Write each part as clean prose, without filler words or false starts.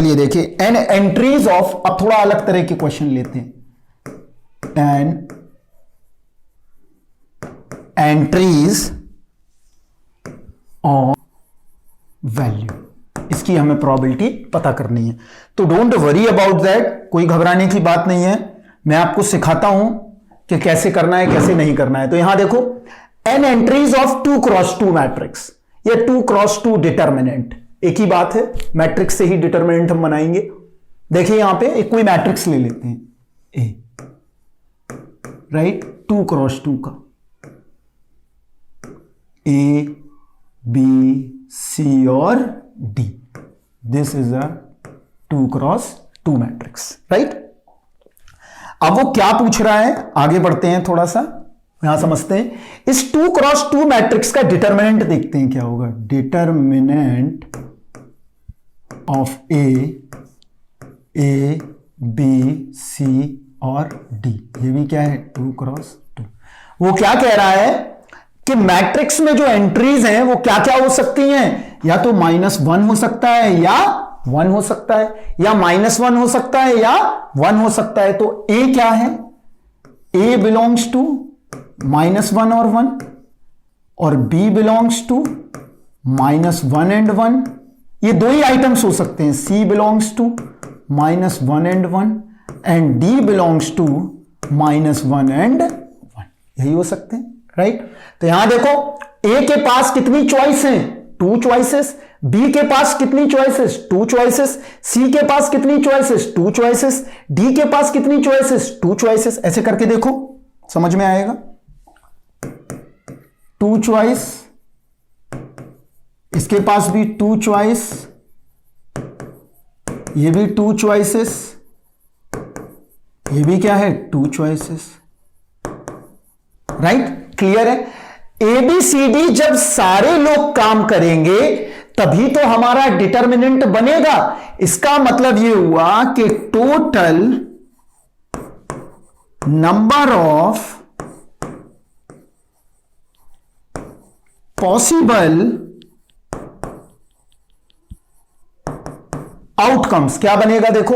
चलिए देखिए, N entries of, अब थोड़ा अलग तरह के क्वेश्चन लेते हैं। एन एंट्रीज ऑफ वैल्यू, इसकी हमें प्रोबेबिलिटी पता करनी है। तो डोंट वरी अबाउट दैट, कोई घबराने की बात नहीं है, मैं आपको सिखाता हूं कि कैसे करना है कैसे नहीं करना है। तो यहां देखो, N entries of 2x2 matrix या 2x2 डिटर्मिनेंट, एक ही बात है, मैट्रिक्स से ही डिटर्मिनेंट हम बनाएंगे। देखिए यहां पे एक कोई मैट्रिक्स ले लेते हैं ए, राइट, 2x2 का, ए बी सी और D, this is a 2x2 matrix, right. अब वो क्या पूछ रहा है, आगे बढ़ते हैं, थोड़ा सा यहां समझते हैं। इस 2x2 मैट्रिक्स का डिटर्मिनेंट देखते हैं क्या होगा। Determinant of A B C और डी, ये भी क्या है 2x2। वो क्या कह रहा है कि मैट्रिक्स में जो एंट्रीज हैं वो क्या क्या हो सकती हैं, या तो -1 हो सकता है या 1 हो सकता है, या -1 हो सकता है या 1 हो सकता है। तो ए क्या है, ए बिलोंग्स टू -1 और 1, और बी बिलोंग्स टू -1 एंड 1, ये दो ही आइटम्स हो सकते हैं। C belongs to -1 and 1 and D belongs to -1 and 1, यही हो सकते हैं, राइट। तो यहां देखो, ए के पास कितनी चॉइस हैं, 2 चॉइसेस, बी के पास कितनी चॉइसेस, 2 चॉइसेस, सी के पास कितनी चॉइसेस, 2 चॉइसेस, डी के पास कितनी चॉइसेस, 2 चॉइसेस। ऐसे करके देखो, समझ में आएगा। 2 चॉइस, इसके पास भी 2 चॉइस, ये भी 2 चॉइसेस, ये भी क्या है 2 चॉइसेस, राइट। क्लियर है। ए बी सी डी जब सारे लोग काम करेंगे तभी तो हमारा डिटर्मिनेंट बनेगा। इसका मतलब यह हुआ कि total number of possible outcomes क्या बनेगा, देखो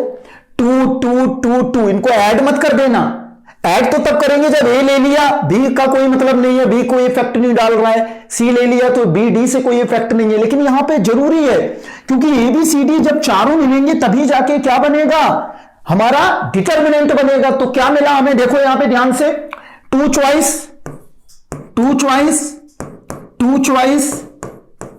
2 2 2 2, इनको ऐड मत कर देना। ऐड तो तब करेंगे जब ए ले लिया, बी का कोई मतलब नहीं है, बी कोई इफेक्ट नहीं डाल रहा है, सी ले लिया तो बी डी से कोई इफेक्ट नहीं है। लेकिन यहां पे जरूरी है, क्योंकि ए बी सी डी जब चारों मिलेंगे तभी जाके क्या बनेगा, हमारा डिटर्मिनेंट बनेगा। तो क्या मिला हमें, देखो यहां पे ध्यान से, 2 चॉइस 2 चॉइस 2 चॉइस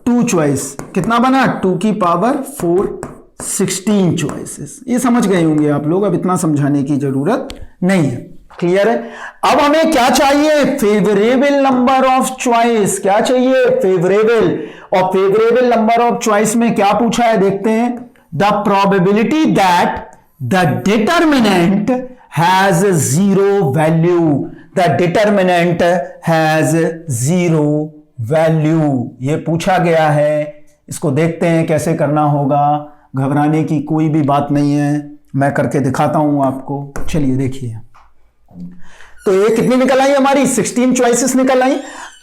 2 चॉइस, कितना बना 2 की पावर 4, 16 चॉइसेस। ये समझ गए होंगे आप लोग, अब इतना समझाने की जरूरत नहीं है। क्लियर है। अब हमें क्या चाहिए, फेवरेबल नंबर ऑफ चॉइस। क्या चाहिए, फेवरेबल। और फेवरेबल नंबर ऑफ चॉइस में क्या पूछा है, देखते हैं। The probability that the determinant has 0 value, the determinant has 0 value, ये पूछा गया है। इसको देखते हैं कैसे करना होगा, घबराने की कोई भी बात नहीं है, मैं करके दिखाता हूं आपको। चलिए देखिए, तो ये कितनी निकल आई हमारी, 16 चॉइसेस निकल आई।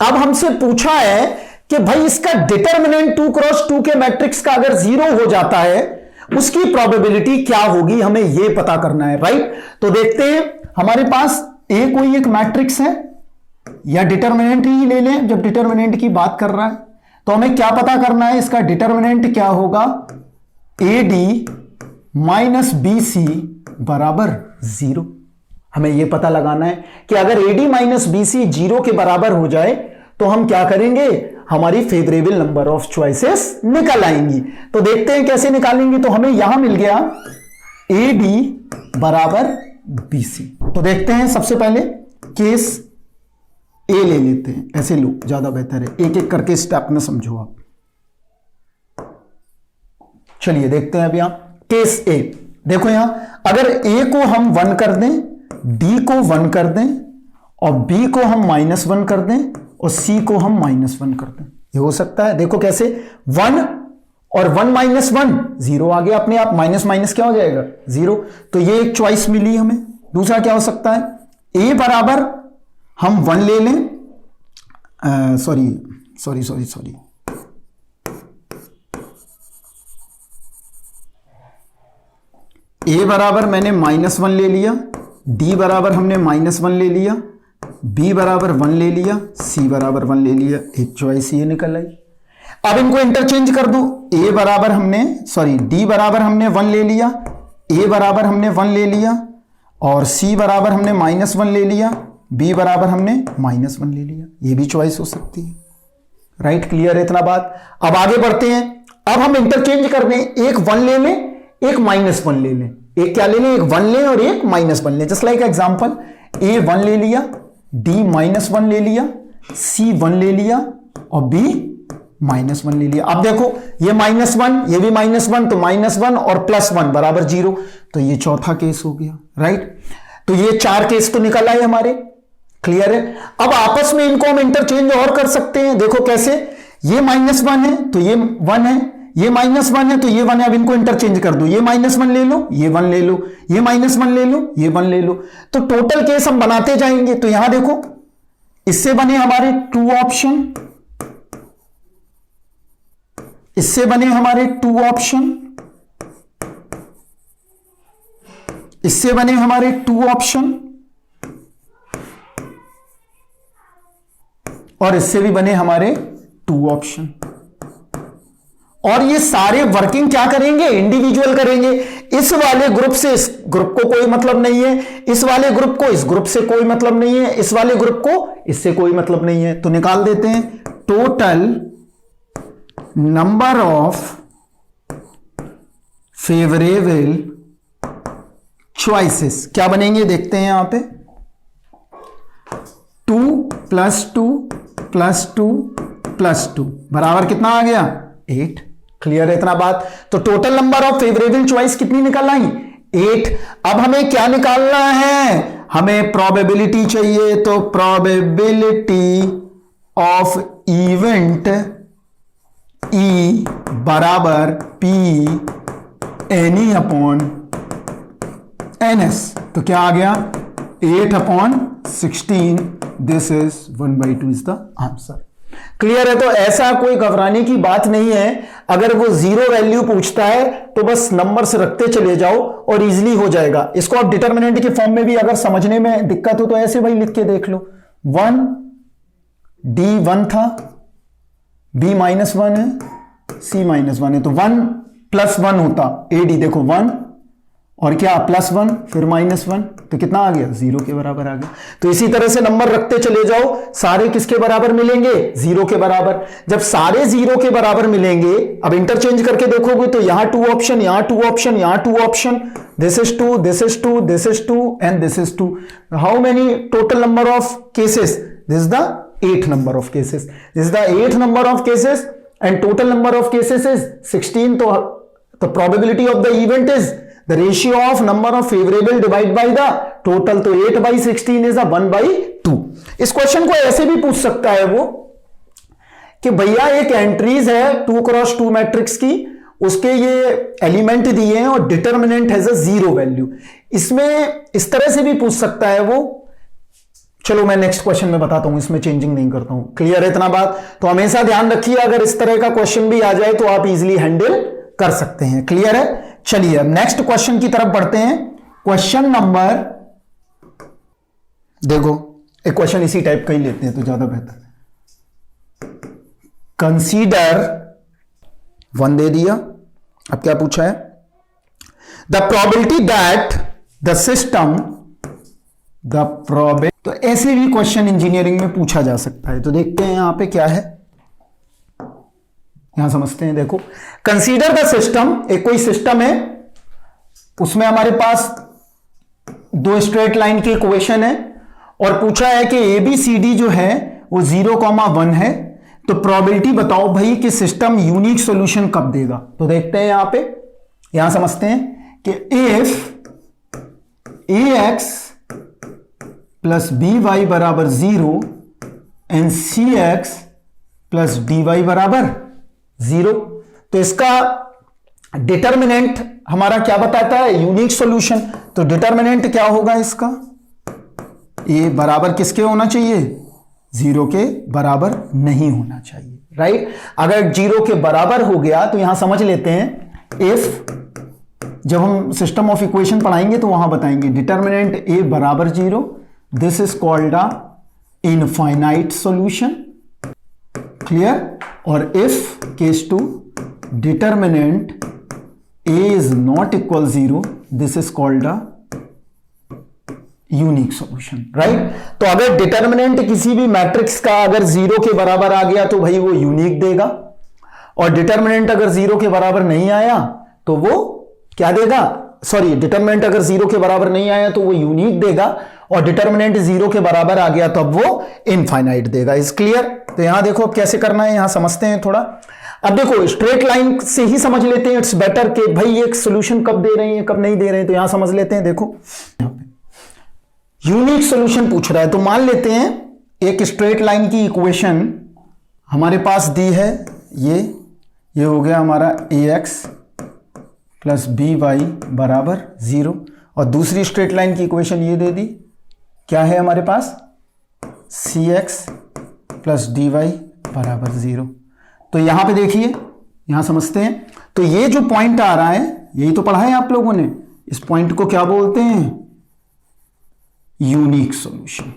अब हमसे पूछा है कि भाई इसका डिटर्मिनेंट 2x2 के मैट्रिक्स का अगर 0 हो जाता है उसकी प्रोबेबिलिटी क्या होगी, हमें यह पता करना है, राइट। तो देखते हैं, हमारे पास ए कोई एक मैट्रिक्स है, या डिटर्मिनेंट ही ले लें, जब डिटर्मिनेंट की बात कर रहा है तो हमें क्या पता करना है, इसका डिटर्मिनेंट क्या होगा, A D minus B C बराबर 0। हमें यह पता लगाना है कि अगर एडी माइनस बीसी 0 के बराबर हो जाए तो हम क्या करेंगे, हमारी फेवरेबल नंबर ऑफ चॉइसेस निकल आएंगी। तो देखते हैं कैसे निकालेंगे। तो हमें यहां मिल गया ए डी बराबर बी सी। तो देखते हैं, सबसे पहले केस ए ले लेते हैं, ऐसे लो ज्यादा बेहतर है, एक एक करके स्टेप में समझो आप। चलिए देखते हैं अब यहां केस ए। देखो यहां अगर ए को हम 1 कर दें, डी को 1 कर दें, और बी को हम -1 कर दें, और सी को हम -1 कर दें, ये हो सकता है। देखो कैसे, 1 और 1 - 1 0 आ गया अपने आप, माइनस माइनस क्या हो जाएगा 0। तो ये एक चॉइस मिली हमें। दूसरा क्या हो सकता है, ए बराबर हम 1 ले लें, सॉरी ए बराबर मैंने -1 ले लिया, डी बराबर हमने -1 ले लिया, बी बराबर 1 ले लिया, सी बराबर 1 ले लिया। एक चॉइस ये निकल आई। अब इनको इंटरचेंज कर दो। डी बराबर हमने 1 ले लिया, ए बराबर हमने 1 ले लिया, और सी बराबर हमने -1 ले लिया, बी बराबर हमने -1 ले लिया। ये भी चॉइस हो सकती है। राइट, क्लियर है इतना बात। अब आगे बढ़ते हैं। अब हम इंटरचेंज कर दें, एक 1 ले लें, एक -1 ले लें। एक क्या ले लें? एक 1 लें और एक -1 लें। जस्ट लाइक एग्जांपल, ए 1 ले लिया, डी -1 ले लिया, सी 1 ले लिया और बी -1 ले लिया। अब देखो ये -1, ये भी -1, तो -1 और +1 बराबर 0। तो ये चौथा केस हो गया। राइट, तो ये 4 केस तो निकल आए हमारे। क्लियर है। अब आपस में इनको हम इंटरचेंज और कर सकते हैं। देखो कैसे, ये -1 है तो ये 1 है, ये -1 है तो ये 1 है। अब इनको इंटरचेंज कर दो, ये -1 ले लो, ये 1 ले लो, ये -1 ले लो, ये 1 ले लो। तो टोटल केस हम बनाते जाएंगे। तो यहां देखो, इससे बने हमारे 2 ऑप्शन, इससे बने हमारे 2 ऑप्शन, इससे बने हमारे 2 ऑप्शन, और इससे भी बने हमारे 2 ऑप्शन। और ये सारे वर्किंग क्या करेंगे? इंडिविजुअल करेंगे। इस वाले ग्रुप से इस ग्रुप को कोई मतलब नहीं है, इस वाले ग्रुप को इस ग्रुप से कोई मतलब नहीं है, इस वाले ग्रुप को इससे कोई मतलब नहीं है। तो निकाल देते हैं total number of favourable choices. क्या बनेंगे देखते हैं यहां पे, 2 + 2 + 2 + 2 बराबर कितना आ गया? 8। क्लियर है इतना बात। तो total number of favourable choice कितनी निकल आई? 8। अब हमें क्या निकालना है? हमें प्रोबेबिलिटी चाहिए। तो प्रोबेबिलिटी ऑफ इवेंट E बराबर P NE/NS। तो क्या आ गया? 8/16। This is 1/2 is the answer. Clear है। तो ऐसा कोई घबराने की बात नहीं है। अगर वो 0 वैल्यू पूछता है तो बस नंबर से रखते चले जाओ और इजीली हो जाएगा। इसको आप डिटरमिनेंट के फॉर्म में भी अगर समझने में दिक्कत हो तो ऐसे भाई लिख के देख लो। 1 D 1 था, B -1 है, C -1 है, तो 1 + 1 होता AD। देखो 1 और क्या +1 फिर -1, तो कितना आ गया? 0 के बराबर आ गया। तो इसी तरह से नंबर रखते चले जाओ। सारे किसके बराबर मिलेंगे? 0 के बराबर। जब सारे 0 के बराबर मिलेंगे, अब इंटरचेंज करके देखोगे तो यहां 2 ऑप्शन, यहां 2 ऑप्शन, यहां 2 option, this is 2, this is 2, this is 2 and this is 2। How many total number of cases? This is the 8th number of cases. This is the 8th number of cases and total number of cases is 16. तो the probability of the event is the ratio of number of favorable divided by the total. तो 8/16 is a 1/2। इस question को ऐसे भी पूछ सकता है वो कि भैया एक एंट्रीज है 2x2 मैट्रिक्स की, उसके ये एलिमेंट दिए हैं और डिटरमिनेंट हैज अ 0 वैल्यू। इसमें इस तरह से भी पूछ सकता है वो। चलो मैं नेक्स्ट क्वेश्चन में बताता हूं, इसमें चेंजिंग नहीं करता हूं। क्लियर है इतना बात। तो हमेशा ध्यान रखिए, अगर इस तरह का क्वेश्चन भी आ जाए तो आप इजीली हैंडल कर सकते हैं। क्लियर है। चलिए अब नेक्स्ट क्वेश्चन की तरफ बढ़ते हैं। क्वेश्चन नंबर, देखो एक क्वेश्चन इसी टाइप का ही लेते हैं तो ज्यादा बेहतर है। कंसीडर 1 दे दिया। अब क्या पूछा है? The probability that the system तो ऐसे भी क्वेश्चन इंजीनियरिंग में पूछा जा सकता है। तो देखते हैं यहां पे क्या है, यहां समझते हैं। देखो, कंसीडर द सिस्टम, एक कोई सिस्टम है, उसमें हमारे पास 2 स्ट्रेट लाइन की इक्वेशन है और पूछा है कि ABCD जो है वो 0,1 है। तो प्रोबेबिलिटी बताओ भाई कि सिस्टम यूनिक सॉल्यूशन कब देगा। तो देखते हैं यहां पे, यहां समझते हैं कि इफ AX + BY बराबर 0 एंड CX + DY बराबर 0, तो इसका डिटरमिनेंट हमारा क्या बताता है? Unique solution. तो डिटरमिनेंट क्या होगा इसका? A बराबर किसके होना चाहिए? 0 के बराबर नहीं होना चाहिए। राइट। अगर 0 के बराबर हो गया तो यहां समझ लेते हैं इफ जब हम सिस्टम ऑफ इक्वेशन पढ़ाएंगे तो वहां बताएंगे। डिटर्मिनेंट ए बराबर 0, this is called a infinite solution, clear. और if case 2 determinant A is not equal 0, this is called a unique solution, right. तो अगर डिटर्मिनेंट किसी भी मैट्रिक्स का अगर 0 के बराबर आ गया तो भाई वो यूनिक देगा, और डिटर्मिनेंट अगर 0 के बराबर नहीं आया तो वो क्या देगा, सॉरी, डिटर्मिनेंट अगर 0 के बराबर नहीं आया तो वो यूनिक देगा, और डिटर्मिनेंट 0 के बराबर आ गया तो अब वो इनफाइनाइट देगा। Is clear. तो यहां देखो अब कैसे करना है, यहां समझते हैं थोड़ा। अब देखो स्ट्रेट लाइन से ही समझ लेते हैं, इट्स बेटर कि भाई एक सोल्यूशन कब दे रहे हैं कब नहीं दे रहे हैं, तो यहां समझ लेते हैं। देखो यूनिक सॉल्यूशन पूछ रहा है, तो मान लेते हैं एक स्ट्रेट लाइन की इक्वेशन हमारे पास दी है, ये हो गया हमारा ax प्लस बी वाई बराबर 0, और दूसरी स्ट्रेट लाइन की इक्वेशन ये दे दी, क्या है हमारे पास cx प्लस डी वाई बराबर 0। तो यहां पे देखिए, यहां समझते हैं। तो ये जो पॉइंट आ रहा है, यही तो पढ़ा है आप लोगों ने, इस पॉइंट को क्या बोलते हैं, यूनिक सॉल्यूशन।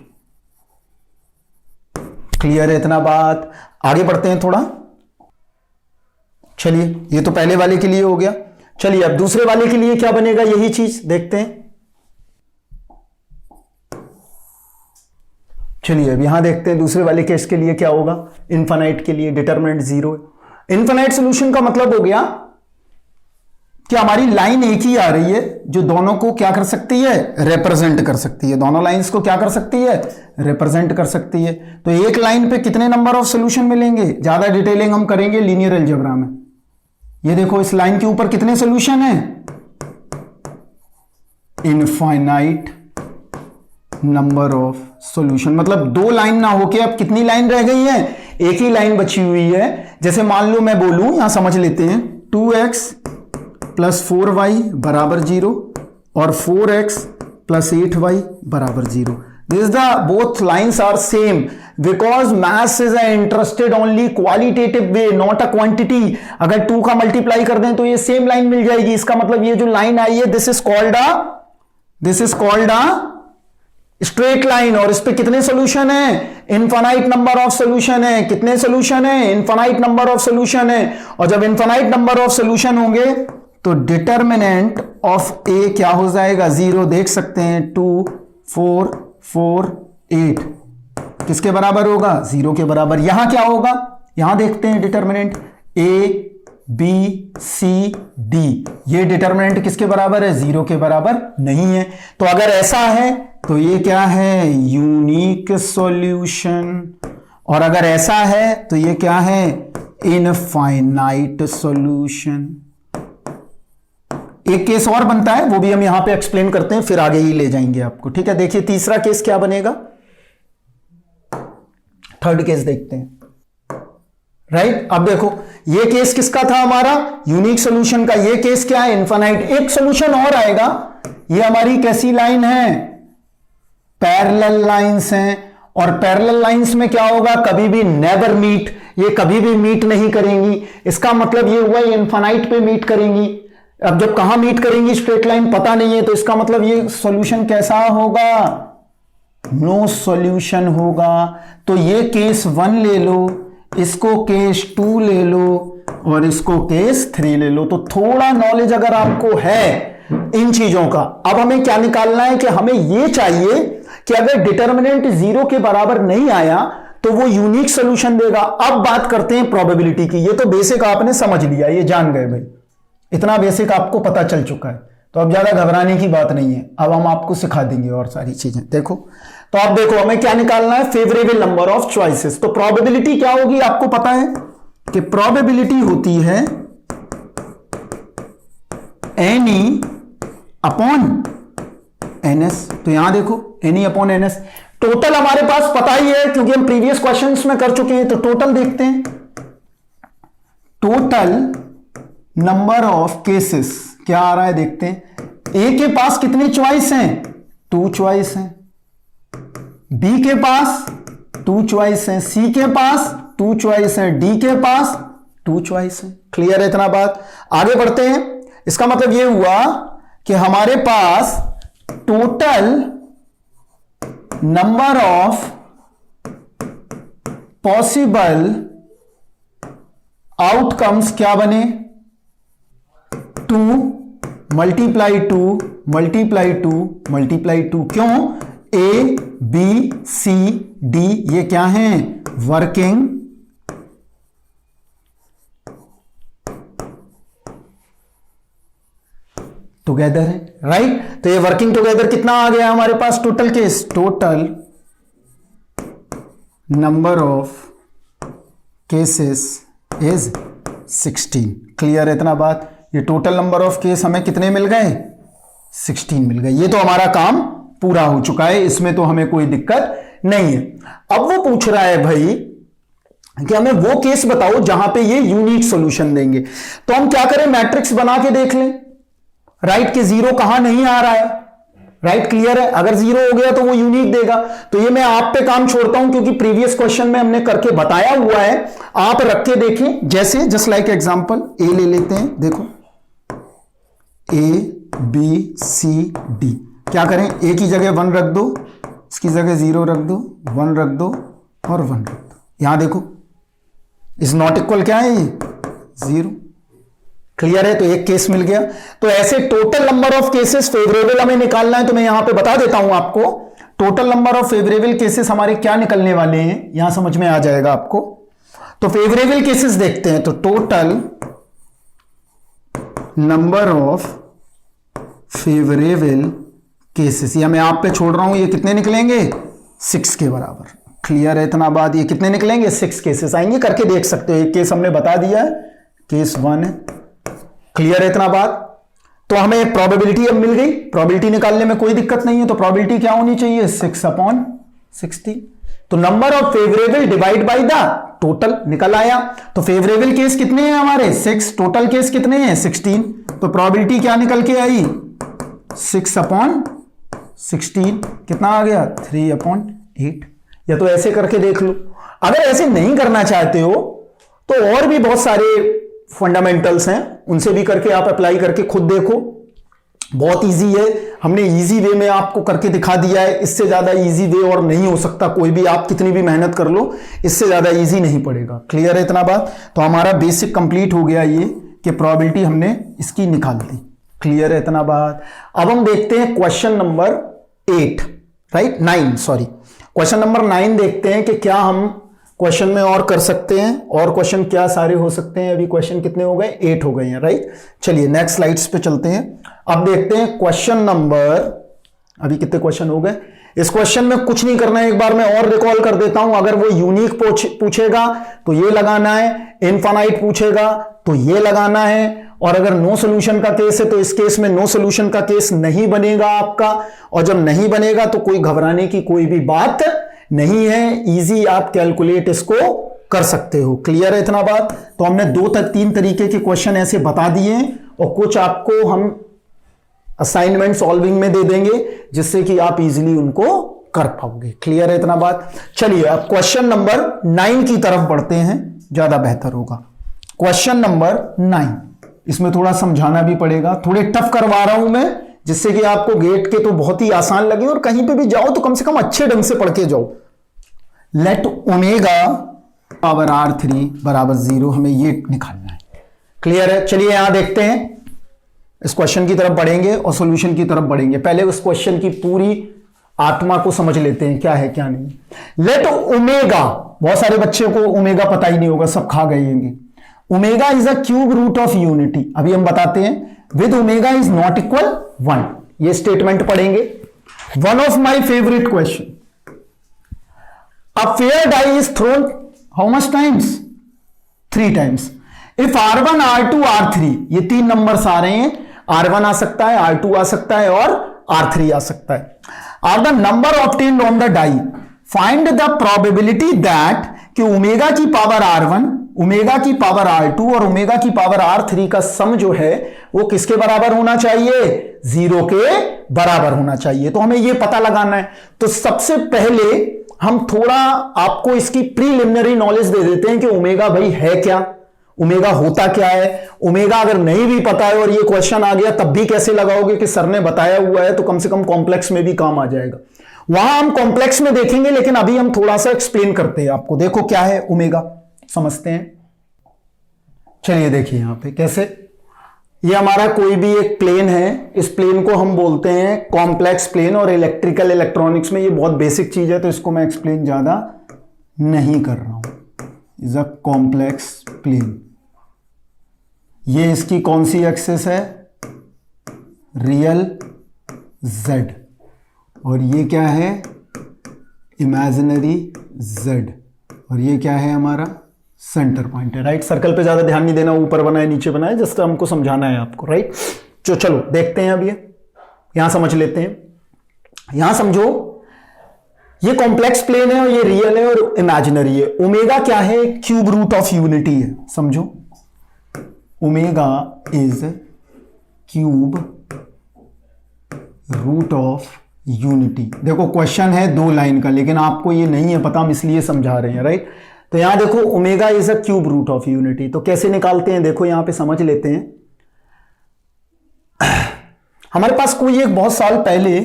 क्लियर है इतना बात। आगे बढ़ते हैं थोड़ा। चलिए ये तो पहले वाले के लिए हो गया, चलिए अब दूसरे वाले के लिए क्या बनेगा, यही चीज देखते हैं। चलिए अब यहां देखते हैं दूसरे वाले केस के लिए क्या होगा। इनफाइनाइट के लिए डिटरमिनेंट 0 है। इनफाइनाइट सॉल्यूशन का मतलब हो गया कि हमारी लाइन एक ही आ रही है जो दोनों को क्या कर सकती है, रिप्रेजेंट कर सकती है, दोनों लाइंस को क्या कर सकती है, रिप्रेजेंट कर सकती है। तो एक लाइन पे कितने नंबर ऑफ सॉल्यूशन मिलेंगे, ज्यादा डिटेलिंग हम करेंगे लीनियर अलजेब्रा में। ये देखो इस लाइन के ऊपर कितने सॉल्यूशन हैं, इनफाइनाइट नंबर ऑफ सॉल्यूशन। मतलब दो लाइन ना होके अब कितनी लाइन रह गई है, एक ही लाइन बची हुई है। जैसे मान लो मैं बोलूं, यहां समझ लेते हैं, 2x प्लस 4y बराबर 0 और 4x प्लस 8y बराबर 0। This the both lines are same because mass is interested only qualitative way, not a quantity. अगर 2 का मल्टीप्लाई कर दें तो ये सेम लाइन मिल जाएगी। इसका मतलब ये जो लाइन आई है this is called a straight line, और इस पे कितने सॉल्यूशन है, इनफाइनाइट नंबर ऑफ सॉल्यूशन है। कितने सॉल्यूशन है, इनफाइनाइट नंबर ऑफ सॉल्यूशन है। और जब इनफाइनाइट नंबर ऑफ सॉल्यूशन होंगे तो डिटर्मिनेंट ऑफ ए क्या हो जाएगा, 0। देख सकते हैं 2 4 4 8 किसके बराबर होगा, 0 के बराबर। यहां क्या होगा, यहां देखते हैं determinant A B C D, ये डिटर्मिनेंट किसके बराबर है, 0 के बराबर नहीं है। तो अगर ऐसा है तो ये क्या है, यूनिक सॉल्यूशन, और अगर ऐसा है तो ये क्या है, इनफाइनाइट सॉल्यूशन। एक केस और बनता है, वो भी हम यहां पे एक्सप्लेन करते हैं, फिर आगे ही ले जाएंगे आपको, ठीक है। देखिए तीसरा केस क्या बनेगा, थर्ड केस देखते हैं, राइट। अब देखो ये केस किसका था हमारा, यूनिक सॉल्यूशन का। ये केस क्या है, इनफाइनाइट। एक सॉल्यूशन और आएगा, ये हमारी कैसी लाइन है, पैरेलल लाइंस हैं, और पैरेलल लाइंस में क्या होगा, कभी भी नेवर मीट, ये कभी भी मीट नहीं करेंगी। इसका मतलब ये हुआ इनफाइनाइट पे मीट करेंगी। अब जब कहां मीट करेंगी, स्ट्रेट लाइन पता नहीं है, तो इसका मतलब ये सॉल्यूशन कैसा होगा, नो सॉल्यूशन होगा। तो ये केस 1 ले लो, इसको केस 2 ले लो, और इसको केस 3 ले लो। तो थोड़ा नॉलेज अगर आपको है इन चीजों का। अब हमें क्या निकालना है कि हमें यह चाहिए कि अगर डिटर्मिनेंट 0 के बराबर नहीं आया तो वो यूनिक सॉल्यूशन देगा। अब बात करते हैं प्रोबेबिलिटी की। ये तो बेसिक आपने समझ लिया, ये जान गए भाई, इतना बेसिक आपको पता चल चुका है, तो अब ज्यादा घबराने की बात नहीं है। अब हम आपको सिखा देंगे और सारी चीजें। देखो तो आप देखो हमें क्या निकालना है, फेवरेबल नंबर ऑफ चॉइसेस। तो प्रोबेबिलिटी क्या होगी, आपको पता है कि प्रोबेबिलिटी होती है एनी अपॉन एनएस। तो यहां देखो एनी अपॉन एनएस। टोटल हमारे पास पता ही है क्योंकि हम प्रीवियस क्वेश्चंस में कर चुके हैं। तो टोटल देखते हैं, टोटल नंबर ऑफ केसेस क्या आ रहा है देखते हैं। ए के पास कितनी चॉइस हैं, 2 चॉइस हैं। बी के पास 2 चॉइस हैं। सी के पास 2 चॉइस हैं। डी के पास 2 चॉइस हैं। क्लियर है इतना बात। आगे बढ़ते हैं। इसका मतलब ये हुआ कि हमारे पास total number of possible outcomes क्या बने, 2 मल्टीप्लाई 2 मल्टीप्लाई 2 मल्टीप्लाई 2। क्यों? ए बी सी डी ये क्या हैं? वर्किंग टुगेदर है, राइट। तो ये वर्किंग टुगेदर कितना आ गया हमारे पास total case? Total number of cases is 16। Clear है इतना बात? ये टोटल नंबर ऑफ केस हमें कितने मिल गए? 16 मिल गए। ये तो हमारा काम पूरा हो चुका है, इसमें तो हमें कोई दिक्कत नहीं है। अब वो पूछ रहा है भाई कि हमें वो केस बताओ जहां पे ये यूनिक सॉल्यूशन देंगे। तो हम क्या करें? मैट्रिक्स बना के देख लें, राइट, कि जीरो कहां नहीं आ रहा है, राइट। क्लियर है? अगर जीरो हो गया तो वो यूनिक देगा। तो ये मैं आप पे काम छोड़ता हूं, क्योंकि प्रीवियस क्वेश्चन में हमने करके बताया हुआ है, आप रख के देखें। जैसे जस्ट लाइक एग्जांपल ए ले लेते हैं, देखो ए बी सी डी। क्या करें? ए की जगह 1 रख दो, इसकी जगह 0 रख दो, 1 रख दो और 1 रख दो। यहां देखो इज नॉट इक्वल क्या है? ये 0। क्लियर है? तो एक केस मिल गया। तो ऐसे total number of cases favourable हमें निकालना है, तो मैं यहां पे बता देता हूं आपको। Total number of favourable cases हमारे क्या निकलने वाले हैं, यहां समझ में आ जाएगा आपको। तो फेवरेबल केसेस देखते हैं। तो total number of favourable cases, ये मैं आप पे छोड़ रहा हूं, ये कितने निकलेंगे? 6 के बराबर। क्लियर है इतना बात? ये कितने निकलेंगे? 6 केसेस आएंगे। करके देख सकते हो, एक केस हमने बता दिया है, केस 1 है। क्लियर है इतना बात? तो हमें प्रोबेबिलिटी अब मिल गई, प्रोबेबिलिटी निकालने में कोई दिक्कत नहीं है। तो प्रोबेबिलिटी क्या होनी चाहिए? 6/60। तो number of favourable divide by the total निकल आया। तो फेवरेबल केस कितने हैं हमारे? 6। टोटल केस कितने हैं? 16। तो प्रोबेबिलिटी क्या निकल के आई? 6/16। कितना आ गया? 3/8। या तो ऐसे करके देख लो। अगर ऐसे नहीं करना चाहते हो तो और भी बहुत सारे फंडामेंटल्स हैं, उनसे भी करके आप अप्लाई करके खुद देखो। बहुत इजी है, हमने इजी वे में आपको करके दिखा दिया है। इससे ज्यादा इजी वे और नहीं हो सकता कोई भी, आप कितनी भी मेहनत कर लो, इससे ज्यादा इजी नहीं पड़ेगा। क्लियर है इतना बात? तो हमारा बेसिक कंप्लीट हो गया ये कि प्रोबेबिलिटी हमने इसकी निकाल दी। क्लियर है इतना बात? अब हम देखते हैं question number 8, right 9 sorry, question number 9 देखते हैं कि क्या हम क्वेश्चन में और कर सकते हैं, और क्वेश्चन क्या सारे हो सकते हैं। अभी क्वेश्चन कितने हो गए? 8 हो गए हैं, राइट। चलिए नेक्स्ट स्लाइड्स पे चलते हैं। अब देखते हैं क्वेश्चन नंबर, अभी कितने क्वेश्चन हो गए। इस क्वेश्चन में कुछ नहीं करना है, एक बार मैं और रिकॉल कर देता हूं। अगर वो यूनिक पूछेगा तो ये लगाना है, इनफाइनाइट पूछेगा तो ये लगाना है, और अगर नो सोल्यूशन का केस है तो इस केस में नो सोल्यूशन का केस नहीं बनेगा आपका। और जब नहीं बनेगा तो कोई घबराने की कोई भी बात नहीं है, इजी आप कैलकुलेट इसको कर सकते हो। क्लियर है इतना बात? तो हमने 2-3 तरीके के क्वेश्चन ऐसे बता दिए हैं, और कुछ आपको हम असाइनमेंट सॉल्विंग में दे देंगे जिससे कि आप इजीली उनको कर पाओगे। क्लियर है इतना बात? चलिए अब क्वेश्चन नंबर 9 की तरफ बढ़ते हैं, ज्यादा बेहतर होगा। क्वेश्चन नंबर 9, इसमें थोड़ा समझाना भी पड़ेगा, थोड़े टफ करवा रहा हूं मैं, जिससे कि आपको गेट के तो बहुत ही आसान लगे, और कहीं पे भी जाओ तो कम से कम अच्छे ढंग से पढ़ के जाओ। लेट ओमेगा पावर R3 बराबर 0, हमें ये निकालना है। क्लियर है? चलिए यहां देखते हैं, इस क्वेश्चन की तरफ बढ़ेंगे और सॉल्यूशन की तरफ बढ़ेंगे। पहले उस क्वेश्चन की पूरी आत्मा को समझ लेते हैं, क्या है क्या नहीं। लेट ओमेगा, बहुत सारे बच्चे को ओमेगा पता ही नहीं होगा, सब खा गए होंगे। Omega is a cube root of unity, अभी हम बताते हैं। With omega is not equal 1, ये स्टेटमेंट पढ़ेंगे। One of my favourite question, a fair die is thrown how much times? 3 times. If R1 R2 R3, ये 3 numbers आ रहे हैं, R1 आ सकता है, R2 आ सकता है और R3 आ सकता है। Are the number obtained on the die, find the probability that कि ओमेगा की पावर R1, ओमेगा की पावर R2 और ओमेगा की पावर R3 का सम जो है वो किसके बराबर होना चाहिए? 0 के बराबर होना चाहिए। तो हमें ये पता लगाना है। तो सबसे पहले हम थोड़ा आपको इसकी प्रीलिमिनरी नॉलेज दे देते हैं कि ओमेगा भाई है क्या, ओमेगा होता क्या है, ओमेगा अगर नहीं भी पता है और ये क्वेश्चन आ गया तब भी कैसे लगाओगे कि सर ने बताया हुआ है, तो कम से कम कॉम्प्लेक्स में भी काम आ जाएगा। वहां हम कॉम्प्लेक्स में देखेंगे, लेकिन अभी हम थोड़ा सा एक्सप्लेन करते हैं आपको। देखो क्या है ओमेगा, समझते हैं। चलिए देखिए यहां पे कैसे, ये हमारा कोई भी एक प्लेन है, इस प्लेन को हम बोलते हैं कॉम्प्लेक्स प्लेन, और इलेक्ट्रिकल इलेक्ट्रॉनिक्स में ये बहुत बेसिक चीज है, तो इसको मैं एक्सप्लेन ज्यादा नहीं कर रहा हूं। Is a complex plane. ये इसकी कौन सी एक्सिस है, रियल z, और ये क्या है, इमेजिनरी z, और ये क्या है हमारा सेंटर पॉइंट है, राइट। सर्कल पे ज्यादा ध्यान नहीं देना, ऊपर बनाए नीचे बनाए, जस्ट हमको समझाना है आपको, राइट। तो चलो देखते हैं अब ये, यहां समझ लेते हैं। यहां समझो, ये कॉम्प्लेक्स प्लेन है और ये रियल है और इमेजिनरी है। ओमेगा क्या है, क्यूब रूट ऑफ यूनिटी है, समझो। Omega is cube root of unity. देखो क्वेश्चन है 2 लाइन का, लेकिन आपको ये नहीं है पता, हम इसलिए समझा रहे हैं, राइट। तो यहां देखो omega is a cube root of unity, तो कैसे निकालते हैं देखो यहां पे समझ लेते हैं। हमारे पास कोई एक बहुत साल पहले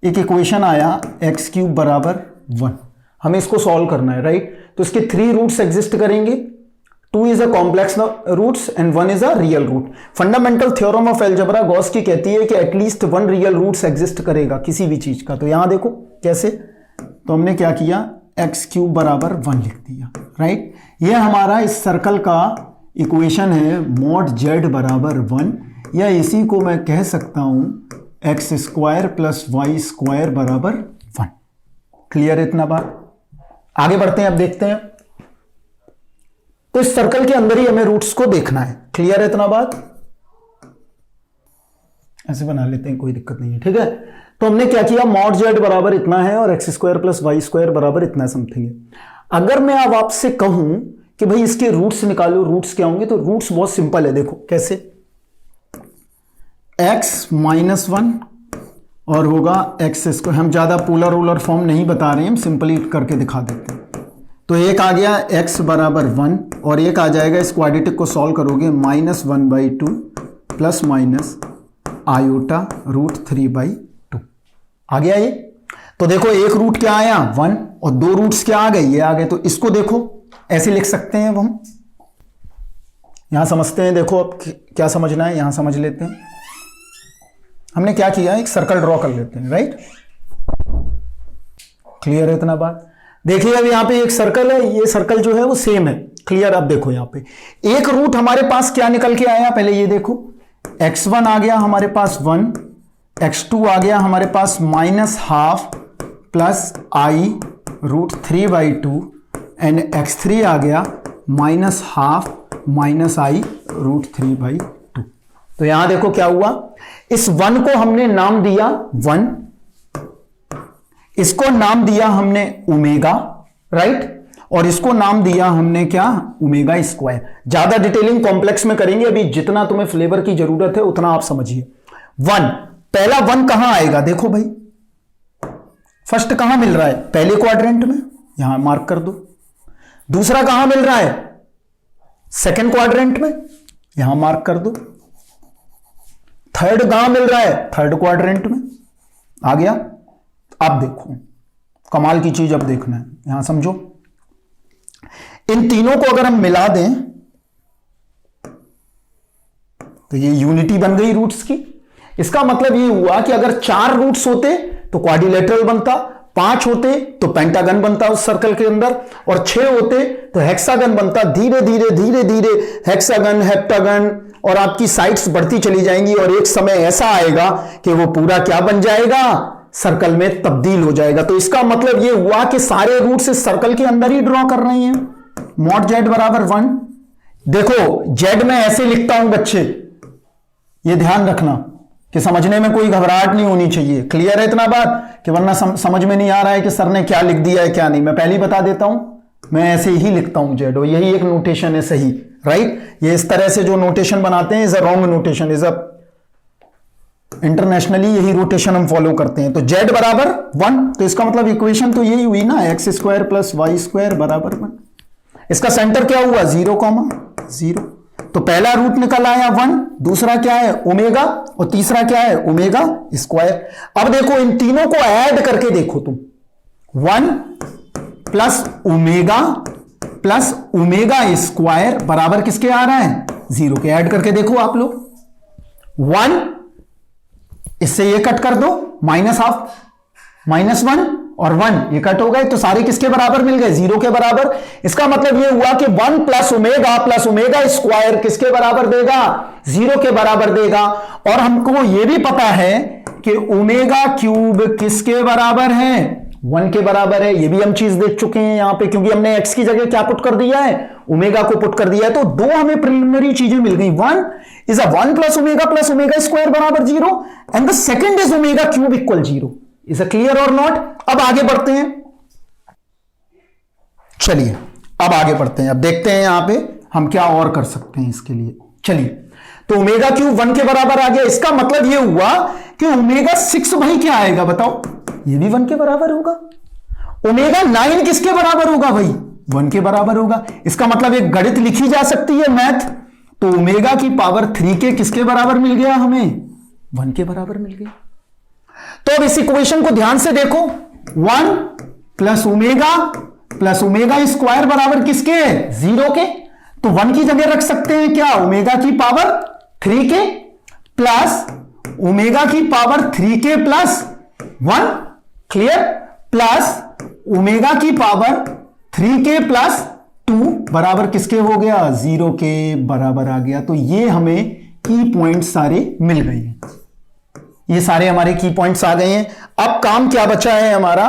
एक इक्वेशन आया एक्स क्यूब बराबर 1, हमें इसको सॉल्व करना है, राइट। तो इसके 3 रूट्स एग्जिस्ट करेंगे, 2 is a complex roots and 1 is a real root. Fundamental theorem of algebra Gauss की कहती है कि एटलीस्ट 1 रियल रूट्स एग्जिस्ट करेगा किसी भी चीज का। तो यहां देखो कैसे, तो हमने क्या किया, एक्स क्यूब बराबर 1 लिख दिया, राइट। ये हमारा इस सर्कल का इक्वेशन है, मॉड जेड बराबर 1, या इसी को मैं कह सकता हूं x square plus y square बराबर 1। क्लियर इतना बात। आगे बढ़ते हैं, अब देखते हैं। तो इस सर्कल के अंदर ही हमें रूट्स को देखना है, क्लियर है इतना बात। ऐसे बना लेते हैं, कोई दिक्कत नहीं है, ठीक है। तो हमने क्या किया, मॉड जेड बराबर इतना है और x square plus y square बराबर इतना समथिंग है। अगर मैं अब आपसे कहूं कि भाई इसके रूट्स निकालो, रूट्स क्या होंगे, तो रूट्स बहुत सिंपल है, देखो कैसे, x माइनस 1 और होगा एक्स स्क्वायर। हम ज्यादा पोलर रोलर फॉर्म नहीं बता रहे हैं, हम सिंपली करके दिखा देते हैं। तो एक आ गया x बराबर 1 और एक आ जाएगा, इस क्वाड्रेटिक को सॉल्व करोगे, -1/2 प्लस माइनस आयोटा √3/2 आ गया ये। तो देखो एक रूट क्या आया 1 और 2 रूट्स क्या आ गए, ये आ गए। तो इसको देखो ऐसे लिख सकते हैं, अब हम यहां समझते हैं। देखो अब क्या समझना है, यहां समझ लेते हैं। हमने क्या किया, एक सर्कल ड्रॉ कर लेते हैं, राइट। क्लियर है इतना बात। देखिए अब यहां पे एक सर्कल है, ये सर्कल जो है वो सेम है, क्लियर। अब देखो यहां पे एक रूट हमारे पास क्या निकल के आया, पहले ये देखो, x1 आ गया हमारे पास 1, x2 आ गया हमारे पास -½ प्लस i √3/2 एंड x3 आ गया -½ माइनस i √3/2। तो यहां देखो क्या हुआ, इस 1 को हमने नाम दिया 1, इसको नाम दिया हमने ओमेगा, राइट, और इसको नाम दिया हमने क्या, ओमेगा स्क्वायर। ज्यादा डिटेलिंग कॉम्प्लेक्स में करेंगे, अभी जितना तुम्हें फ्लेवर की जरूरत है उतना आप समझिए। 1, पहला 1 कहां आएगा, देखो भाई फर्स्ट कहां मिल रहा है, पहले क्वाड्रेंट में, यहां मार्क कर दो। दूसरा कहां मिल रहा है, सेकंड क्वाड्रेंट में, यहां मार्क कर दो। थर्ड कहां मिल रहा है, थर्ड क्वाड्रेंट में, आ गया। अब देखो कमाल की चीज, अब देखना है, यहां समझो। इन तीनों को अगर हम मिला दें तो ये यूनिटी बन गई रूट्स की। इसका मतलब ये हुआ कि अगर 4 रूट्स होते तो क्वाड्रिलेटरल बनता, 5 होते तो पेंटागन बनता उस सर्कल के अंदर, और 6 होते तो हेक्सागन बनता। धीरे धीरे धीरे धीरे हेक्सागन, हेप्टागन और आपकी साइड्स बढ़ती चली जाएंगी, और एक समय ऐसा आएगा कि वो पूरा क्या बन जाएगा, सर्कल में तब्दील हो जाएगा। तो इसका मतलब ये हुआ कि सारे रूट्स इस सर्कल के अंदर ही ड्रॉ कर रहे हैं। मॉड जेड बराबर 1, देखो जेड में ऐसे लिखता हूं बच्चे, ये ध्यान रखना कि समझने में कोई घबराहट नहीं होनी चाहिए। क्लियर है इतना बात, कि वरना समझ में नहीं आ रहा है कि सर ने क्या लिख दिया है क्या नहीं। मैं पहले ही बता देता हूं, मैं ऐसे ही लिखता हूं जेड, और यही एक नोटेशन है सही, राइट। ये इस तरह से जो नोटेशन बनाते हैं is a wrong notation, is a internationally यही रोटेशन हम फॉलो करते हैं। तो जेड बराबर 1, तो इसका मतलब इक्वेशन तो यही हुई ना, x square plus y square बराबर 1। इसका सेंटर क्या हुआ, 0, 0। तो पहला रूट निकल आया 1, दूसरा क्या है ओमेगा, और तीसरा क्या है ओमेगा स्क्वायर। अब देखो इन तीनों को ऐड करके देखो तुम, 1 प्लस ओमेगा स्क्वायर बराबर किसके आ रहा है 0 के। ऐड करके देखो आप लोग, 1 इससे ये कट कर दो, -12 -1 और 1 ये कट हो गए, तो सारे किसके बराबर मिल गए 0 के बराबर। इसका मतलब ये हुआ कि 1 प्लस ओमेगा स्क्वायर किसके बराबर देगा 0 के बराबर देगा। और हमको ये भी पता है कि ओमेगा क्यूब किसके बराबर है 1 के बराबर है। ये भी हम चीज देख चुके हैं यहां पे, क्योंकि हमने x की जगह क्या पुट कर दिया है ओमेगा को पुट कर दिया है। तो दो हमें प्रिलिमिनरी चीजें मिल गई, 1 प्लस ओमेगा स्क्वायर बराबर 0 and the second is omega cube equal 0। Is a clear और नॉट। अब आगे बढ़ते हैं, चलिए अब आगे बढ़ते हैं, अब देखते हैं यहां पे हम क्या और कर सकते हैं इसके लिए। चलिए, तो ओमेगा क्यूब 1 के बराबर आ गया, इसका मतलब ये हुआ कि ओमेगा 6 भाई क्या आएगा बताओ, ये भी 1 के बराबर होगा। ओमेगा 9 किसके बराबर होगा भाई 1 के बराबर होगा। इसका मतलब एक गणित लिखी जा सकती है मैथ, तो ओमेगा की पावर 3 के किसके बराबर मिल गया हमें 1 के बराबर मिल गया। तो अब इस इक्वेशन को ध्यान से देखो, 1 प्लस ओमेगा स्क्वायर बराबर किसके 0 के। तो 1 की जगह रख सकते हैं क्या ओमेगा की पावर 3 के प्लस ओमेगा की पावर 3 के प्लस 1, क्लियर, प्लस ओमेगा की पावर 3 के प्लस 2 बराबर किसके हो गया 0 के बराबर आ गया। तो ये हमें की पॉइंट सारे मिल गए हैं, ये सारे हमारे की पॉइंट्स आ गए हैं। अब काम क्या बचा है हमारा,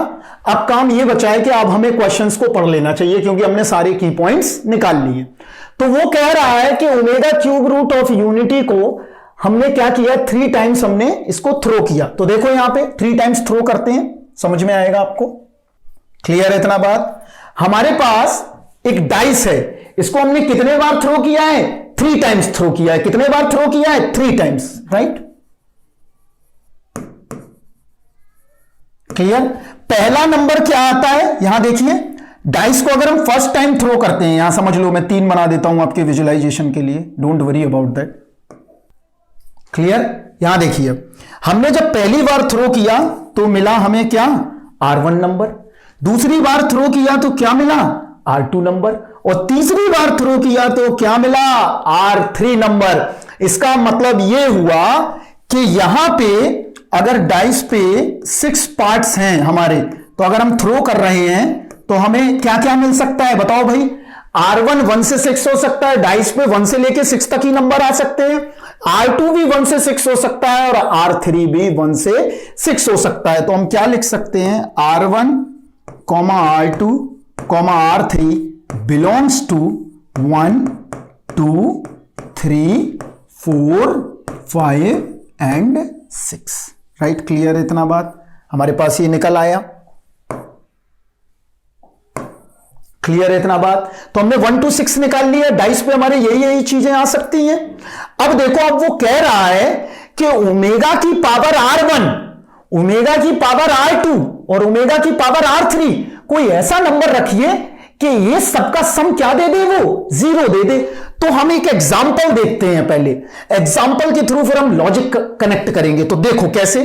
अब काम ये बचा है कि अब हमें क्वेश्चंस को पढ़ लेना चाहिए, क्योंकि हमने सारे की पॉइंट्स निकाल लिए। तो वो कह रहा है कि omega cube root of unity को हमने क्या किया 3 टाइम्स हमने इसको थ्रो किया। तो देखो यहां पे 3 टाइम्स थ्रो करते हैं, समझ में आएगा आपको। क्लियर है इतना बात। हमारे पास एक डाइस है, इसको हमने कितने बार थ्रो किया है 3 टाइम्स थ्रो किया है। कितने बार थ्रो किया है 3 टाइम्स, राइट, क्लियर। पहला नंबर क्या आता है यहां देखिए, डाइस को अगर हम फर्स्ट टाइम थ्रो करते हैं, यहां समझ लो मैं 3 बना देता हूं आपके विजुअलाइजेशन के लिए, don't worry about that, clear. यहां देखिए हमने जब पहली बार थ्रो किया तो मिला हमें क्या R1 नंबर, दूसरी बार थ्रो किया तो क्या मिला R2 नंबर, और तीसरी बार थ्रो किया तो क्या मिला R3 नंबर। इसका मतलब यह हुआ कि यहां पे अगर डाइस पे 6 पार्ट्स हैं हमारे, तो अगर हम थ्रो कर रहे हैं तो हमें क्या क्या मिल सकता है बताओ भाई। R1 1 से 6 हो सकता है, डाइस पे 1 से लेके 6 तक ही नंबर आ सकते हैं। R2 भी 1 से 6 हो सकता है, और R3 भी 1 से 6 हो सकता है। तो हम क्या लिख सकते हैं R1, R2, R3 belongs to 1, 2, 3, 4, 5 and 6, right. Clear है इतना बात, हमारे पास ये निकल आया। क्लियर है इतना बात। तो हमने 1 to 6 निकाल लिया, डाइस पे हमारे यही चीजें आ सकती हैं। अब देखो, अब वो कह रहा है कि ओमेगा की पावर R1, ओमेगा की पावर R2 और ओमेगा की पावर R3 कोई ऐसा नंबर रखिए कि ये सबका सम क्या दे दे, वो 0 दे दे। तो हम एक एग्जाम्पल देखते हैं पहले, एग्जाम्पल के थ्रू फिर हम लॉजिक कनेक्ट करेंगे। तो देखो कैसे,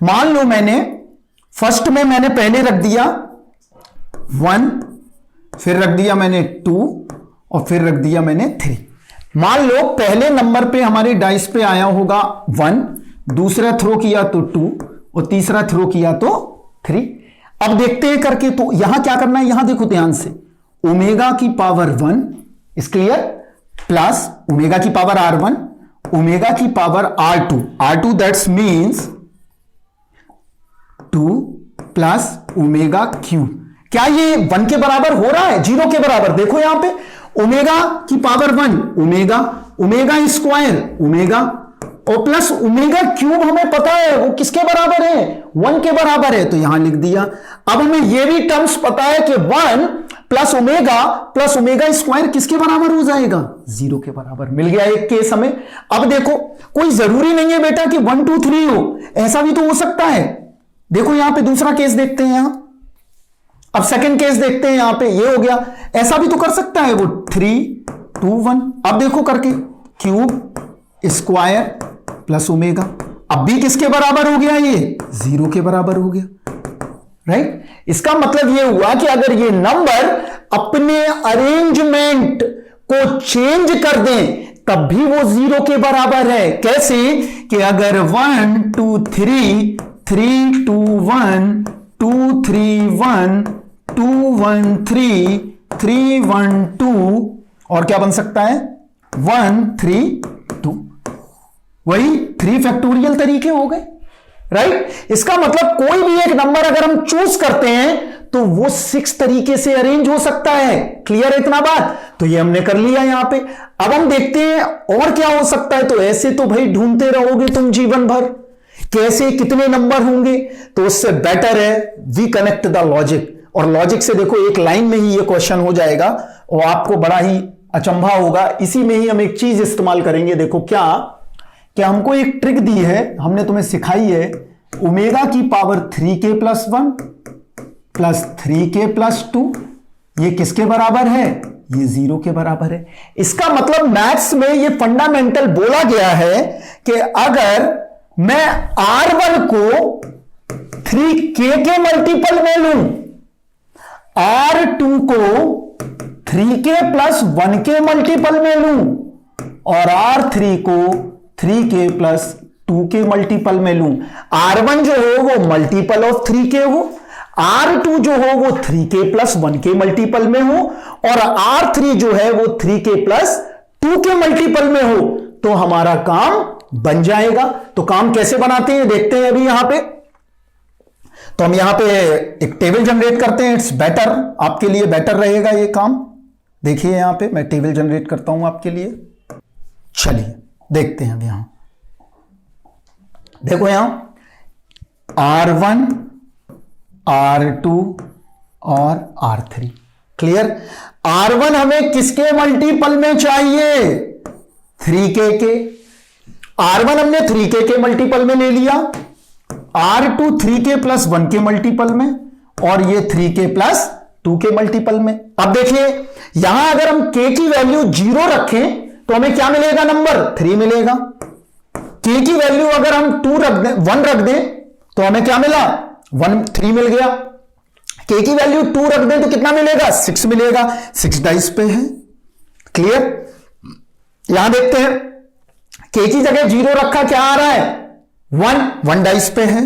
मान लो मैंने फर्स्ट में मैंने पहले रख दिया 1, फिर रख दिया मैंने 2 और फिर रख दिया मैंने 3। मान लो पहले नंबर पे हमारे डाइस पे आया होगा 1, दूसरा थ्रो किया तो 2 और तीसरा थ्रो किया तो 3। अब देखते हैं करके, तो यहां क्या करना है, यहां देखो ध्यान से, ओमेगा की power 1 is clear, plus omega की पावर R1, ओमेगा की power R2 that's means 2 plus omega cube. क्या ये 1 के बराबर हो रहा है 0 के बराबर। देखो यहां पे ओमेगा की पावर 1 ओमेगा स्क्वायर ओमेगा, और प्लस ओमेगा क्यूब हमें पता है वो किसके बराबर है 1 के बराबर है, तो यहां लिख दिया। अब हमें यह भी टर्म्स पता है कि 1 प्लस ओमेगा स्क्वायर किसके बराबर हो जाएगा 0 के बराबर। मिल गया एक केस हमें। अब देखो, कोई जरूरी नहीं है बेटा कि 1 2 3 हो, ऐसा भी तो हो सकता है। देखो यहां पे दूसरा केस देखते हैं, यहां अब सेकंड केस देखते हैं, यहां पे ये हो गया, ऐसा भी तो कर सकता है वो 3 2 1। अब देखो करके क्यूब स्क्वायर प्लस ओमेगा, अब भी किसके बराबर हो गया, ये 0 के बराबर हो गया, राइट। इसका मतलब ये हुआ कि अगर ये नंबर अपने अरेंजमेंट को चेंज कर दें तब भी वो 0 के बराबर है। कैसे कि अगर 1 2 3 3 2 1 2 3 1 2 1 3 3 1 2 और क्या बन सकता है 1 3 2, वही 3 फैक्टोरियल तरीके हो गए, राइट। इसका मतलब कोई भी एक नंबर अगर हम चूज करते हैं तो वो 6 तरीके से अरेंज हो सकता है। क्लियर है इतना बात? तो ये हमने कर लिया यहां पे। अब हम देखते हैं और क्या हो सकता है। तो ऐसे तो भाई ढूंढते रहोगे तुम जीवन भर, कैसे कितने नंबर होंगे, तो उससे बेटर है वी कनेक्ट द लॉजिक। और लॉजिक से देखो एक लाइन में ही ये क्वेश्चन हो जाएगा और आपको बड़ा ही अचंभा होगा। इसी में ही हम एक चीज इस्तेमाल करेंगे। देखो क्या हमको एक ट्रिक दी है, हमने तुम्हें सिखाई है, ओमेगा की power 3k plus 1 plus 3k plus 2, ये किसके बराबर है, ये 0 के बराबर है। इसका मतलब मैथ्स में ये फंडामेंटल बोला गया है कि अगर मैं R1 को 3k के मल्टीपल में लूं, R2 को 3k प्लस 1 के मल्टीपल में लूं और R3 को 3k प्लस 2 के मल्टीपल में लूं, R1 जो हो वो मल्टीपल ऑफ 3k हो, R2 जो हो वो 3k प्लस 1 के मल्टीपल में हो और R3 जो है वो 3k प्लस 2 के मल्टीपल में हो, तो हमारा काम बन जाएगा। तो काम कैसे बनाते हैं देखते हैं अभी यहां पे। तो हम यहां पे एक टेबल जनरेट करते हैं, इट्स बेटर, आपके लिए बेटर रहेगा ये काम। देखिए यहां पे मैं टेबल जनरेट करता हूं आपके लिए। चलिए देखते हैं अब यहां, देखो यहां R1 R2 और R3। क्लियर? R1 हमें किसके मल्टीपल में चाहिए, 3k के। R1 हमने 3k के मल्टीपल में ले लिया, R2 3k प्लस 1 के मल्टीपल में और ये 3k प्लस 2 के मल्टीपल में। अब देखिए यहां अगर हम k की वैल्यू 0 रखें तो हमें क्या मिलेगा, नंबर 3 मिलेगा। k की वैल्यू अगर हम 2 रख दें, 1 रख दें तो हमें क्या मिला, 3 मिल गया। k की वैल्यू 2 रख दें तो कितना मिलेगा, 6 मिलेगा। 6 डाइस पे है। क्लियर? यहां देखते हैं k की जगह 0 रखा, क्या आ रहा है, 1 डाइस पे है।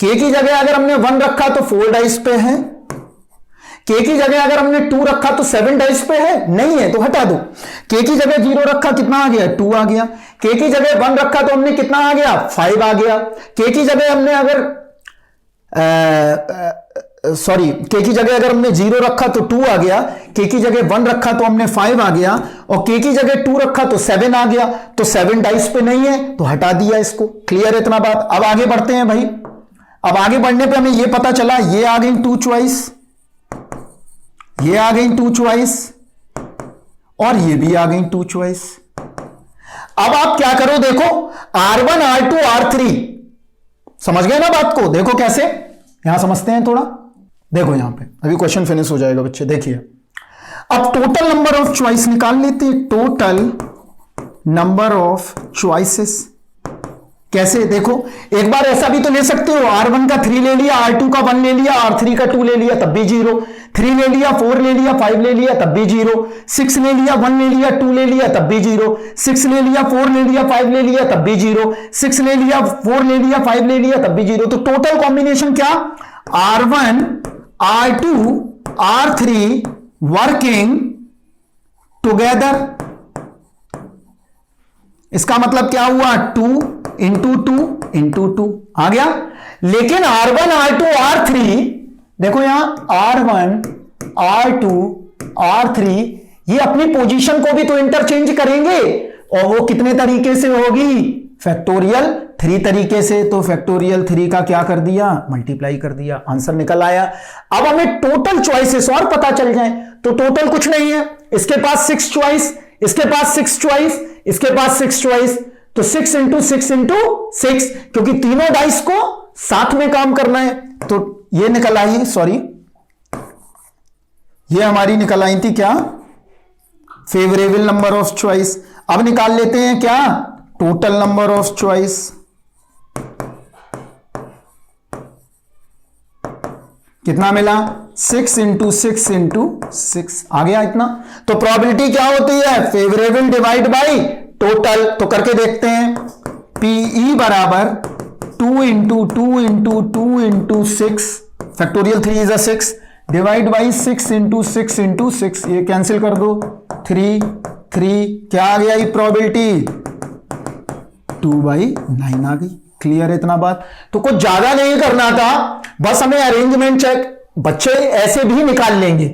k की जगह अगर हमने 1 रखा तो 4 डाइस पे है। k की जगह अगर हमने 2 रखा तो 7 डाइस पे है, नहीं है तो हटा दो। k की जगह 0 रखा, कितना आ गया, 2 आ गया। k की जगह 1 रखा तो हमने कितना आ गया, 5 आ गया। k की जगह हमने अगर k की जगह अगर हमने 0 रखा तो 2 आ गया, k की जगह 1 रखा तो हमने 5 आ गया और k की जगह 2 रखा तो 7 आ गया। तो 7 डाइस पे नहीं है तो हटा दिया इसको। क्लियर है इतना बात? अब आगे बढ़ते हैं भाई। अब आगे बढ़ने पे हमें यह पता चला, ये आ गई 2 चॉइस, ये आ गई 2 चॉइस और ये भी आ गई 2 चॉइस। अब आप क्या करो, देखो R1 R2 R3, समझ गए ना बात को? देखो कैसे, यहां समझते हैं थोड़ा। देखो यहां पे अभी क्वेश्चन फिनिश हो जाएगा बच्चे। देखिए अब टोटल नंबर ऑफ चॉइस निकाल लेते हैं, टोटल नंबर ऑफ चॉइसेस। कैसे, देखो एक बार ऐसा भी तो ले सकते हो, R1 का 3 ले लिया, R2 का 1 ले लिया, R3 का 2 ले लिया तब भी 0, 3 ले लिया, 4 ले लिया, 5 ले लिया तब भी 0, 6 ले लिया, 1 ले लिया, 2 ले लिया तब भी 0, 6 ले लिया, 4 ले लिया, 5 ले लिया तब भी 0, 6 ले लिया, 4 ले लिया, 5 ले लिया तब भी 0। तो टोटल कॉम्बिनेशन क्या, R1 R2 R3 working together. इसका मतलब क्या हुआ, 2 इंटू 2 इंटू 2 आ गया। लेकिन R1 R2 R3, देखो यहां R1 R2 R3 ये अपनी पोजीशन को भी तो इंटरचेंज करेंगे और वो कितने तरीके से होगी, फैक्टोरियल 3 तरीके से। तो फैक्टोरियल 3 का क्या कर दिया, मल्टीप्लाई कर दिया, आंसर निकल आया। अब हमें टोटल चॉइसेस और पता चल जाए तो टोटल कुछ नहीं है, इसके पास 6 चॉइस, इसके पास 6 चॉइस, इसके पास 6 चॉइस, तो 6 इंटू 6 इंटू 6, क्योंकि तीनों डाइस को साथ में काम करना है। तो ये निकल आई, सॉरी ये हमारी निकल आई थी क्या, फेवरेबल नंबर ऑफ चॉइस। अब निकाल लेते हैं क्या, टोटल नंबर ऑफ चॉइस। कितना मिला, 6 इंटू 6 इंटू 6 आ गया इतना। तो प्रोबेबिलिटी क्या होती है, फेवरेबल डिवाइड बाई टोटल। तो करके देखते हैं, पीई बराबर 2 into 2 into 2 into 6 factorial 3 is 6 divide by 6 into 6 into 6, ये कैंसिल कर दो, 3 3 क्या आ गया, ये प्रोबेबिलिटी 2/9 आ गई। क्लियर है इतना बात। तो कुछ ज्यादा नहीं करना था, बस हमें अरेंजमेंट चेक, बच्चे ऐसे भी निकाल लेंगे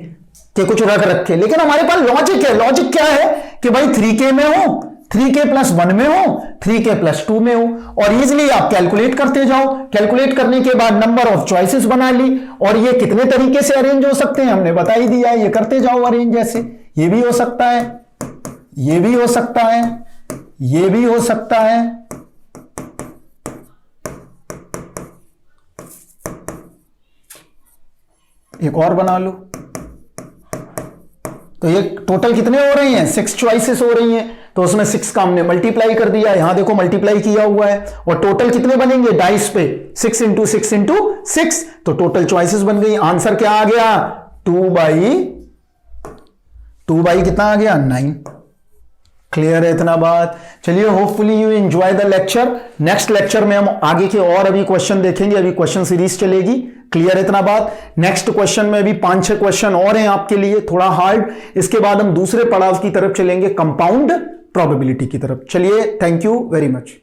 कि कुछ रख रखे, लेकिन हमारे पास लॉजिक है। लॉजिक क्या है कि भाई 3k में हो, 3k + 1 में हो, 3k + 2 में हो, और इजीली आप कैलकुलेट करते जाओ। कैलकुलेट करने के बाद नंबर ऑफ चॉइसेस बना ली, और ये कितने तरीके से अरेंज हो सकते हैं हमने बता ही दिया है। ये करते जाओ अरेंज, जैसे ये भी हो सकता है, ये भी हो सकता है, ये भी हो सकता है, एक और बना लो। तो ये टोटल कितने हो रही हैं, 6 चॉइसेस हो रही हैं, तो उसमें 6 का हमने मल्टीप्लाई कर दिया, यहां देखो मल्टीप्लाई किया हुआ है, और टोटल कितने बनेंगे डाइस पे, 6 इंटू 6 इंटू 6, तो टोटल चॉइसेस बन गई। आंसर क्या आ गया, 2/2 कितना आ गया, 9। क्लियर है इतना बात। चलिए, hopefully you enjoy the lecture. Next lecture में हम आगे के और अभी क्वेश्चन देखेंगे, अभी क्वेश्चन सीरीज चलेगी। क्लियर है इतना बात। नेक्स्ट क्वेश्चन में भी 5-6 क्वेश्चन और हैं आपके लिए, थोड़ा हार्ड। इसके बाद हम दूसरे पड़ाव की तरफ चलेंगे, कंपाउंड प्रोबेबिलिटी की तरफ। चलिए, थैंक यू वेरी मच।